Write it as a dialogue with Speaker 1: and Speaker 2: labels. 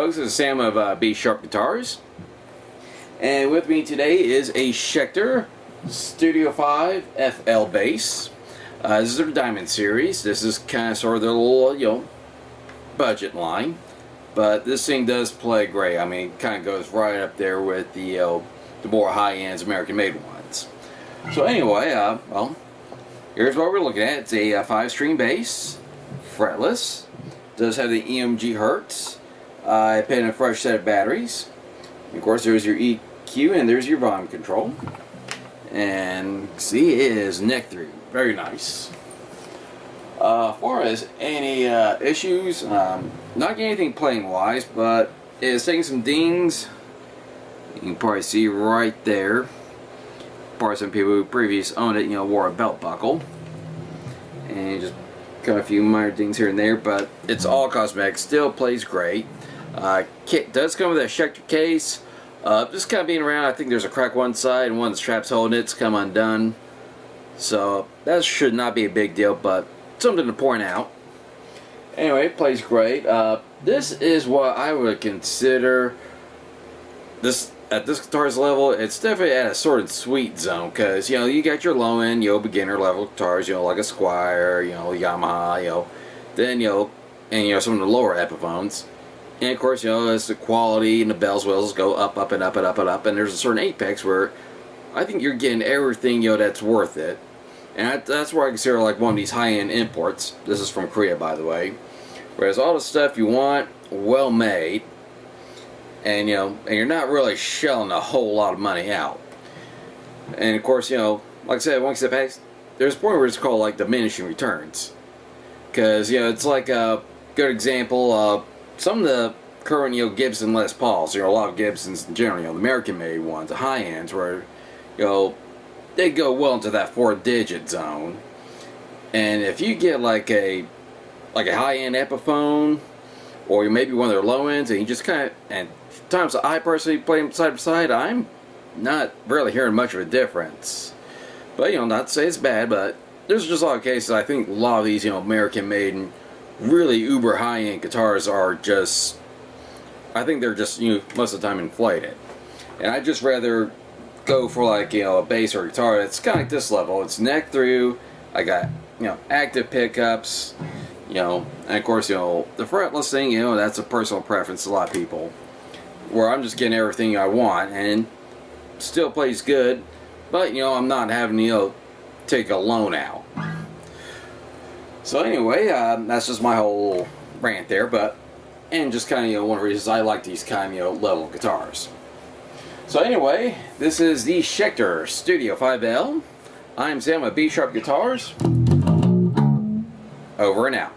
Speaker 1: folks, this is Sam of B Sharp Guitars, and with me today is a Schecter Studio 5FL bass. This is their Diamond series. This is kind of sort of their little, budget line, but this thing does play great. I mean, it kind of goes right up there with the more high-end American-made ones. So anyway, well, here's what we're looking at. It's a 5-string bass, fretless. Does have the EMG Hertz. I put in a fresh set of batteries. Of course, there's your EQ and there's your volume control. And see, it is neck through. Very nice. As far as any issues, not getting anything playing wise, but it's taking some dings. You can probably see right there. Probably some people who previously owned it, wore a belt buckle. And just got a few minor dings here and there, but it's all cosmetic. Still plays great. Kit does come with a Schecter case. Just kind of being around, I think there's a crack one side and one of the straps holding it's come undone. So that should not be a big deal, but something to point out. Anyway, it plays great. This is what I would consider this. At this guitar's level, it's definitely at a sort of sweet zone, because you got your low end, beginner level guitars, like a Squire, Yamaha, then and some of the lower Epiphones, and of course as the quality and the bells whistles go up and up and up and up, and there's a certain apex where I think you're getting everything that's worth it, and that's where I consider like one of these high-end imports. This is from Korea, by the way, whereas all the stuff you want, well made. And and you're not really shelling a whole lot of money out. And of course, like I said, one step back, there's a point where it's called like diminishing returns, because it's like a good example. Some of the current Gibson Les Pauls, a lot of Gibsons in general, the American-made ones, the high ends, where they go well into that 4-digit zone. And if you get like a high-end Epiphone, or maybe one of their low ends, and you just kind of, and times I personally play them side by side, I'm not really hearing much of a difference. But not to say it's bad, but there's just a lot of cases. I think a lot of these American-made and really uber high-end guitars are just, I think they're just most of the time inflated. And I'd just rather go for like a bass or guitar that's kind of like this level. It's neck through. I got active pickups. And of course, the fretless thing, that's a personal preference to a lot of people, where I'm just getting everything I want, and still plays good, but, I'm not having to, take a loan out. So anyway, that's just my whole rant there, and just kind of, one of the reasons I like these kind of, level guitars. So anyway, this is the Schecter Studio 5L. I'm Sam of B Sharp Guitars. Over and out.